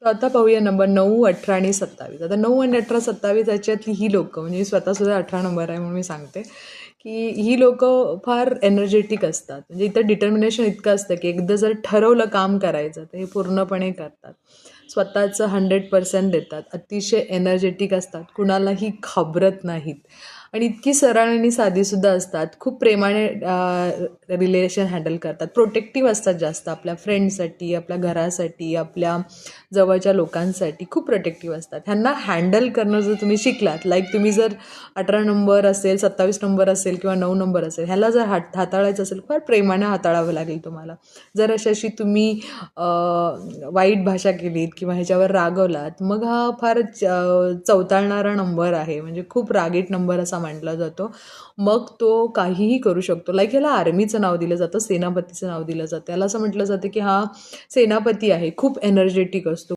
तर आता पाहूया नंबर 9, 18 आणि 27. आता 9 आणि 18, 27 याच्यातली ही लोकं, म्हणजे स्वतःसुद्धा 18 नंबर आहे म्हणून मी सांगते, की ही लोकं फार एनर्जेटिक असतात. म्हणजे इथं डिटर्मिनेशन इतकं असतं की एकदा जर ठरवलं काम करायचं तर हे पूर्णपणे करतात. स्वतःचं 100% देतात. अतिशय एनर्जेटिक असतात. कुणालाही घाबरत नाहीत. आणि इतकी सरळ आणि साधीसुद्धा असतात. खूप प्रेमाने रिलेशन हँडल करतात. प्रोटेक्टिव्ह असतात जास्त आपल्या फ्रेंडसाठी, आपल्या घरासाठी, आपल्या जवळच्या लोकांसाठी खूप प्रोटेक्टिव्ह असतात. ह्यांना हँडल करणं जर तुम्ही शिकलात, लाईक तुम्ही जर 18 नंबर असेल, 27 नंबर असेल किंवा 9 नंबर असेल, ह्याला जर हाताळायचं असेल, फार प्रेमाने हाताळावं लागेल तुम्हाला. जर अशाशी तुम्ही वाईट भाषा केलीत किंवा ह्याच्यावर रागवलात, मग हा फार चवताळणारा नंबर आहे. म्हणजे खूप रागीट नंबर असा मानला जातो. मग तो काहीही करू शकतो. लाईक ह्याला आर्मीचं नाव दिलं जातं, सेनापतीचं नाव दिलं जातं. त्याला असं म्हटलं जातं की हा सेनापती आहे, खूप एनर्जेटिक असतो.